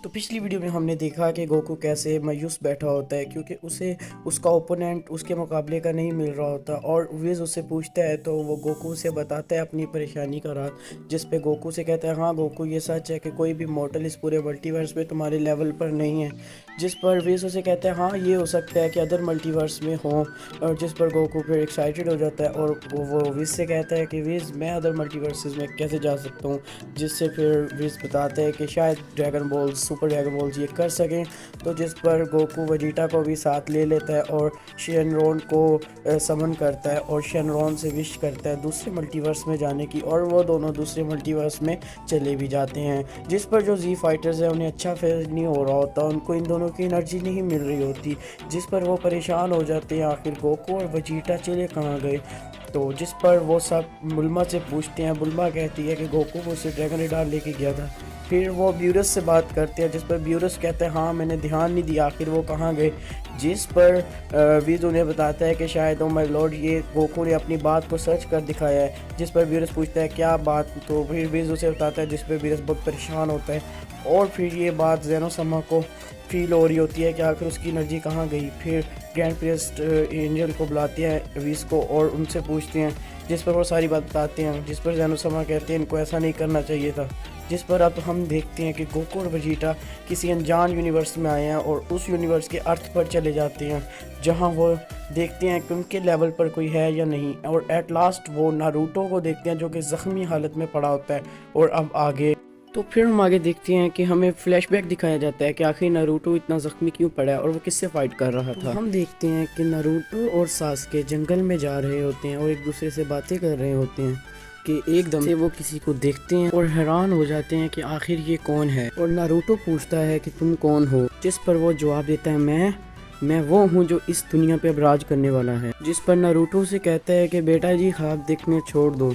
तो पिछली वीडियो में हमने देखा कि गोकू कैसे मायूस बैठा होता है क्योंकि उसे उसका ओपोनेंट उसके मुकाबले का नहीं मिल रहा होता और विज़ उससे पूछता है तो वो गोकू से बताता है अपनी परेशानी का राज, जिस पे गोकू से कहता है हाँ गोकू ये सच है कि कोई भी मॉडल इस पूरे मल्टीवर्स में तुम्हारे लेवल पर नहीं है। जिस पर विज़ उसे कहता है हाँ ये हो सकता है कि अदर मल्टीवर्स में हो, और जिस पर गोकू फिर एक्साइटेड हो जाता है और वो विज़ से कहता है कि विज़ मैं अदर मल्टीवर्सेस में कैसे जा सकता हूँ, जिससे फिर विज़ बताता है कि शायद dragon balls super dragon balls ये कर सकें। तो जिस पर गोकू वेजिटा को भी साथ ले लेता है और शेनरॉन को समन करता है और शेनरॉन से विश करता है दूसरे मल्टीवर्स में जाने की, और वो दोनों दूसरे मल्टीवर्स में चले भी जाते हैं। जिस पर जो जी फाइटर्स हैं उन्हें अच्छा फील नहीं हो रहा होता, उनको इन दोनों की एनर्जी नहीं मिल रही होती, जिस पर वो परेशान हो जाते हैं आखिर गोकू और वेजिटा चले कहाँ गए। तो जिस पर वो सब बुल्मा से पूछते हैं, बुल्मा कहती है कि गोकू को उसे ड्रैगन रिडार लेके गया था। फिर वो ब्यूरस से बात करते हैं, जिस पर ब्यूरस कहते हैं हाँ मैंने ध्यान नहीं दिया आखिर वो कहाँ गए। जिस पर वीज उन्हें बताता है कि शायद ओ माय लॉर्ड ये गोकू ने अपनी बात को सर्च कर दिखाया है। जिस पर ब्यूरस पूछता है क्या बात, तो फिर वीज उसे बताता है, जिस पर ब्यूरस बहुत परेशान होता है और फिर ये बात ज़ेनोसमा को फील हो रही होती है कि आखिर उसकी एनर्जी कहाँ गई। फिर ग्रैंड प्रिस्ट एंजल को बुलाते हैं वीस को और उनसे पूछते हैं, जिस पर वो सारी बात बताते हैं, जिस पर ज़ेनोसमा कहते हैं इनको ऐसा नहीं करना चाहिए था। जिस पर अब हम देखते हैं कि गोकू और वेजिटा किसी अनजान यूनिवर्स में आए हैं और उस यूनिवर्स के अर्थ पर चले जाते हैं, जहां वो देखते हैं कि उनके लेवल पर कोई है या नहीं, और एट लास्ट वो नारुतो को देखते हैं जो कि ज़ख्मी हालत में पड़ा होता है। और अब आगे तो फिर हम आगे देखते हैं कि हमें फ्लैशबैक दिखाया जाता है कि आखिर नारुतो इतना ज़ख्मी क्यों पड़ा है और वो किससे फाइट कर रहा था। हम देखते हैं कि नारुतो और सास्के जंगल में जा रहे होते हैं और एक दूसरे से बातें कर रहे होते हैं कि एकदम से वो किसी को देखते हैं और हैरान हो जाते हैं कि आखिर ये कौन है। और नारुतो पूछता है कि तुम कौन हो, जिस पर वो जवाब देता है मैं वो हूँ जो इस दुनिया पे अब राज करने वाला है। जिस पर नारुतो से कहता है कि बेटा जी ख्वाब देखने छोड़ दो।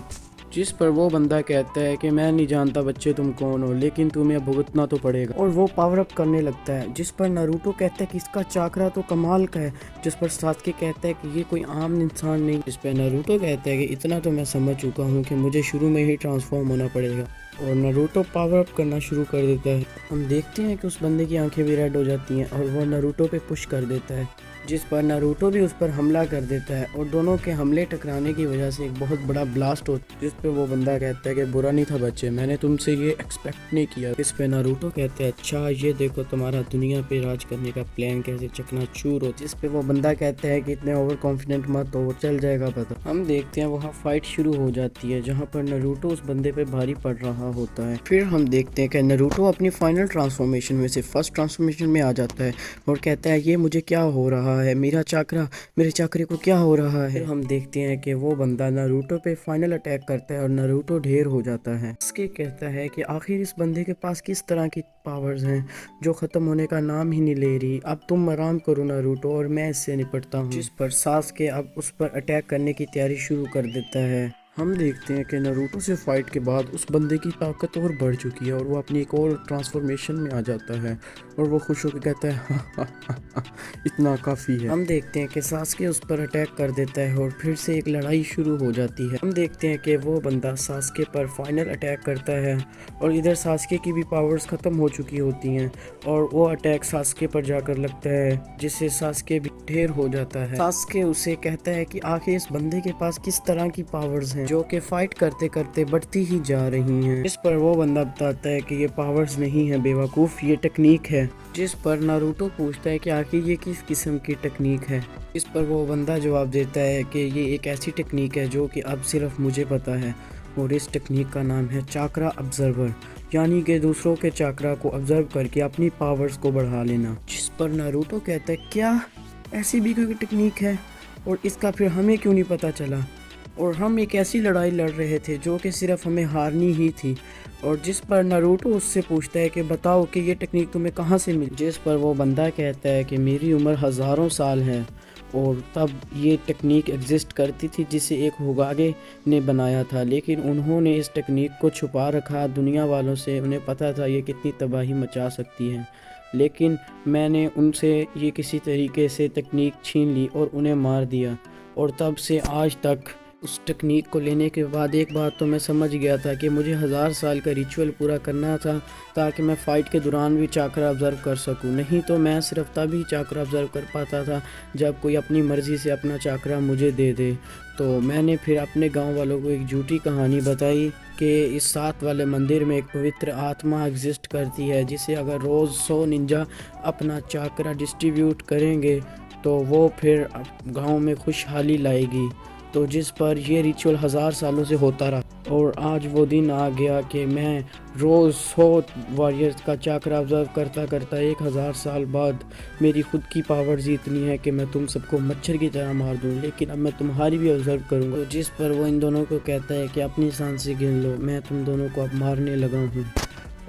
जिस पर वो बंदा कहता है कि मैं नहीं जानता बच्चे तुम कौन हो, लेकिन तुम्हें भुगतना तो पड़ेगा, और वो पावर अप करने लगता है। जिस पर नारुतो कहता है कि इसका चाकरा तो कमाल का है। जिस पर सास्के कहता है कि ये कोई आम इंसान नहीं। जिस पर नारुतो कहता है कि इतना तो मैं समझ चुका हूँ कि मुझे शुरू में ही ट्रांसफॉर्म होना पड़ेगा, और नारुतो पावर अप करना शुरू कर देता है। हम देखते हैं कि उस बंदे की आंखें भी रेड हो जाती हैं और वो नारुतो पे पुश कर देता है, जिस पर नारुतो भी उस पर हमला कर देता है और दोनों के हमले टकराने की वजह से एक बहुत बड़ा ब्लास्ट होता है। जिस पे वो बंदा कहता है कि बुरा नहीं था बच्चे, मैंने तुमसे ये एक्सपेक्ट नहीं किया। इस पे नारुतो कहते हैं अच्छा ये देखो तुम्हारा दुनिया पे राज करने का प्लान कैसे चकनाचूर हो। जिस पे वो बंदा कहता है कि इतने ओवर कॉन्फिडेंट मत हो, चल जाएगा पता। हम देखते हैं वहाँ फाइट शुरू हो जाती है जहाँ पर नारुतो उस बंदे पे भारी पड़ रहा होता है। फिर हम देखते हैं कि नारुतो अपनी फाइनल ट्रांसफॉर्मेशन में से फर्स्ट ट्रांसफॉर्मेशन में आ जाता है और कहता है ये मुझे क्या हो रहा है, मेरा चाकरा, मेरे चाकरे को क्या हो रहा है। हम देखते हैं कि वो बंदा नारुतो पे फाइनल अटैक करता है और नारुतो ढेर हो जाता है। इसके कहता है कि आखिर इस बंदे के पास किस तरह की पावर्स हैं जो ख़त्म होने का नाम ही नहीं ले रही। अब तुम आराम करो नारुतो और मैं इससे निपटता हूँ। जिस पर सास्के अब उस पर अटैक करने की तैयारी शुरू कर देता है। हम देखते हैं कि नारुतो से फाइट के बाद उस बंदे की ताकत और बढ़ चुकी है और वो अपनी एक और ट्रांसफॉर्मेशन में आ जाता है और वो खुश होकर कहता है हा, इतना काफ़ी है। हम देखते हैं कि सास्के उस पर अटैक कर देता है और फिर से एक लड़ाई शुरू हो जाती है। हम देखते हैं कि वो बंदा सास्के पर फाइनल अटैक करता है और इधर सास्के की भी पावर्स ख़त्म हो चुकी होती हैं और वो अटैक सास्के पर जाकर लगता है, जिससे सास्के भी ढेर हो जाता है। सास्के उसे कहता है कि आखिर इस बंदे के पास किस तरह की पावर्स हैं जो कि फाइट करते करते बढ़ती ही जा रही हैं। इस पर वो बंदा बताता है कि ये पावर्स नहीं है बेवकूफ़, ये टेक्निक है। जिस पर नारुतो पूछता है कि आखिर ये किस किस्म की टेक्निक है। इस पर वो बंदा जवाब देता है कि ये एक ऐसी टेक्निक है जो कि अब सिर्फ मुझे पता है, और इस टेक्निक का नाम है चाकरा ऑब्जर्वर, यानी कि दूसरों के चाकरा को ऑब्जर्व करके अपनी पावर्स को बढ़ा लेना। जिस पर नारुतो कहता है क्या ऐसी भी कोई टेक्निक है और इसका फिर हमें क्यों नहीं पता चला, और हम एक ऐसी लड़ाई लड़ रहे थे जो कि सिर्फ हमें हारनी ही थी। और जिस पर नारुतो उससे पूछता है कि बताओ कि ये टेक्निक तुम्हें कहाँ से मिली। जिस पर वो बंदा कहता है कि मेरी उम्र हज़ारों साल है और तब ये टेक्निक एग्जिस्ट करती थी जिसे एक होकागे ने बनाया था, लेकिन उन्होंने इस टेक्निक को छुपा रखा दुनिया वालों से। उन्हें पता था ये कितनी तबाही मचा सकती है, लेकिन मैंने उनसे ये किसी तरीके से टेक्निक छीन ली और उन्हें मार दिया, और तब से आज तक उस टेक्निक को लेने के बाद एक बात तो मैं समझ गया था कि मुझे 1000 साल का रिचुअल पूरा करना था ताकि मैं फ़ाइट के दौरान भी चाकरा ऑब्ज़र्व कर सकूं। नहीं तो मैं सिर्फ तभी चाकरा ऑब्ज़र्व कर पाता था जब कोई अपनी मर्ज़ी से अपना चाकरा मुझे दे दे। तो मैंने फिर अपने गांव वालों को एक झूठी कहानी बताई कि इस 7 वाले मंदिर में एक पवित्र आत्मा एग्जिस्ट करती है, जिसे अगर रोज़ 100 निंजा अपना चाकरा डिस्ट्रीब्यूट करेंगे तो वो फिर गांव में खुशहाली लाएगी। तो जिस पर ये रिचुअल 1000 सालों से होता रहा और आज वो दिन आ गया कि मैं रोज़ 100 वॉरियर्स का चाकरा ऑब्ज़र्व करता करता 1000 साल बाद मेरी खुद की पावर्स इतनी है कि मैं तुम सबको मच्छर की तरह मार दूं, लेकिन अब मैं तुम्हारी भी ऑब्ज़र्व करूंगा। तो जिस पर वो इन दोनों को कहता है कि अपनी सांसें गिन लो, मैं तुम दोनों को अब मारने लगा हूँ।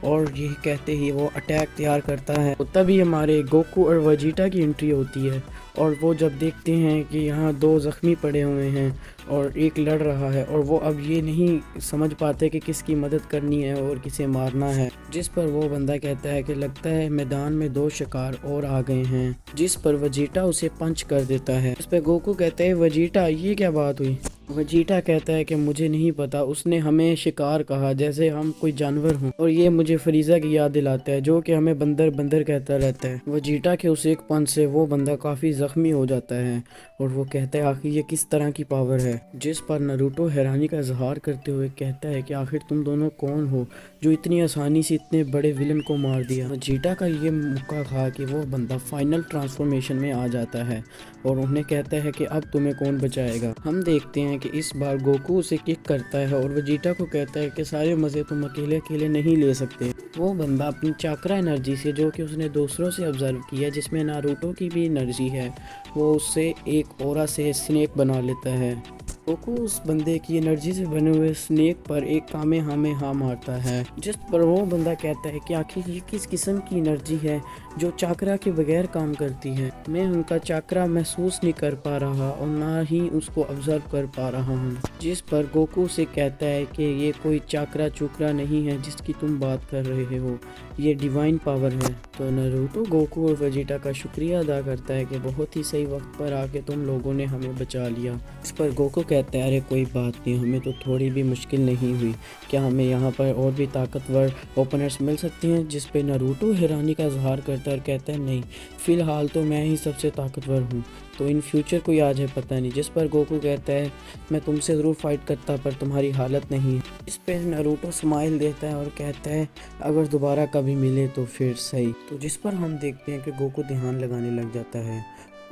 और यही कहते ही वो अटैक तैयार करता है। तो तभी हमारे गोकू और वेजिटा की एंट्री होती है और वो जब देखते हैं कि यहाँ 2 ज़ख्मी पड़े हुए हैं और एक लड़ रहा है और वो अब ये नहीं समझ पाते कि किसकी मदद करनी है और किसे मारना है। जिस पर वो बंदा कहता है कि लगता है मैदान में 2 शिकार और आ गए हैं। जिस पर वेजिटा उसे पंच कर देता है। इस पर गोकू कहता है वेजिटा ये क्या बात हुई। वेजिटा कहता है कि मुझे नहीं पता, उसने हमें शिकार कहा जैसे हम कोई जानवर हों, और ये मुझे फ्रीज़ा की याद दिलाता है जो कि हमें बंदर बंदर कहता रहता है। वेजिटा के उस एक पंच से वो बंदा काफ़ी ज़ख्मी हो जाता है और वो कहता है आखिर ये किस तरह की पावर है। जिस पर नारुतो हैरानी का इजहार करते हुए कहता है कि आखिर तुम दोनों कौन हो जो इतनी आसानी से इतने बड़े विलन को मार दिया। वेजिटा का ये मौका था कि वो बंदा फाइनल ट्रांसफॉर्मेशन में आ जाता है और उन्हें कहता है कि अब तुम्हें कौन बचाएगा। हम देखते हैं कि इस बार गोकू उसे किक करता है और वेजिटा को कहता है कि सारे मज़े तुम अकेले अकेले नहीं ले सकते। वो बंदा अपनी चाकरा एनर्जी से, जो कि उसने दूसरों से ऑब्जर्व किया जिसमें नारुतो की भी एनर्जी है, वो उससे एक ओरा से स्नेक बना लेता है। गोकू उस बंदे की एनर्जी से बने हुए स्नेक पर एक कामेहामेहा मारता है। जिस पर वो बंदा कहता है कि आखिर ये किस किस्म की एनर्जी है जो चाकरा के बगैर काम करती है। मैं उनका चाकरा महसूस नहीं कर पा रहा और ना ही उसको ऑब्जर्व कर पा रहा हूँ। जिस पर गोकू से कहता है कि ये कोई चाकरा चुकरा नहीं है जिसकी तुम बात कर रहे हो, ये डिवाइन पावर है। तो नारुतो गोकू और वेजिटा का शुक्रिया अदा करता है कि बहुत ही सही वक्त पर आके तुम लोगों ने हमें बचा लिया। इस पर गोकू कहता है अरे कोई बात नहीं, हमें तो थोड़ी भी मुश्किल नहीं हुई, क्या हमें यहाँ पर और भी ताकतवर ओपनर्स मिल सकते हैं। जिस पे नारुतो हैरानी का इजहार करता है और कहता है नहीं, फ़िलहाल तो मैं ही सबसे ताकतवर हूँ, तो इन फ्यूचर कोई आज है पता नहीं। जिस पर गोकू कहता है मैं तुमसे ज़रूर फाइट करता पर तुम्हारी हालत नहीं है। इस पर नारुतो स्माइल देता है और कहता है अगर दोबारा कभी मिले तो फिर सही। तो जिस पर हम देखते हैं कि गोकू ध्यान लगाने लग जाता है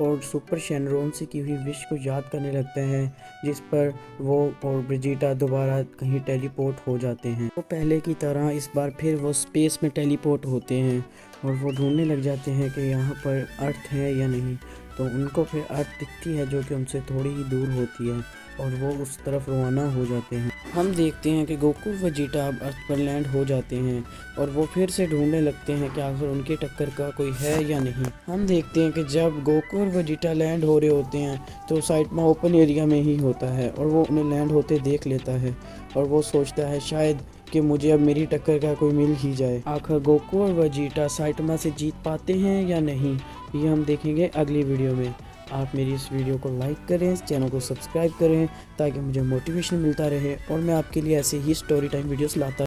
और सुपर शेनरॉन से की हुई विश को याद करने लगते हैं। जिस पर वो और वेजिटा दोबारा कहीं टेलीपोर्ट हो जाते हैं। वो पहले की तरह इस बार फिर वो स्पेस में टेलीपोर्ट होते हैं और वो ढूंढने लग जाते हैं कि यहाँ पर अर्थ है या नहीं। तो उनको फिर अर्थ दिखती है जो कि उनसे थोड़ी ही दूर होती है और वो उस तरफ रवाना हो जाते हैं। हम देखते हैं कि गोकू वेजिटा अब अर्थ पर लैंड हो जाते हैं और वो फिर से ढूंढने लगते हैं कि आखिर उनकी टक्कर का कोई है या नहीं। हम देखते हैं कि जब गोकू और वेजिटा लैंड हो रहे होते हैं तो साइटमा ओपन एरिया में ही होता है और वो उन्हें लैंड होते देख लेता है और वो सोचता है शायद कि मुझे अब मेरी टक्कर का कोई मिल ही जाए। आखिर गोकू और वेजिटा साइटमा से जीत पाते हैं या नहीं, ये हम देखेंगे अगली वीडियो में। आप मेरी इस वीडियो को लाइक करें, इस चैनल को सब्सक्राइब करें ताकि मुझे मोटिवेशन मिलता रहे और मैं आपके लिए ऐसे ही स्टोरी टाइम वीडियोस लाता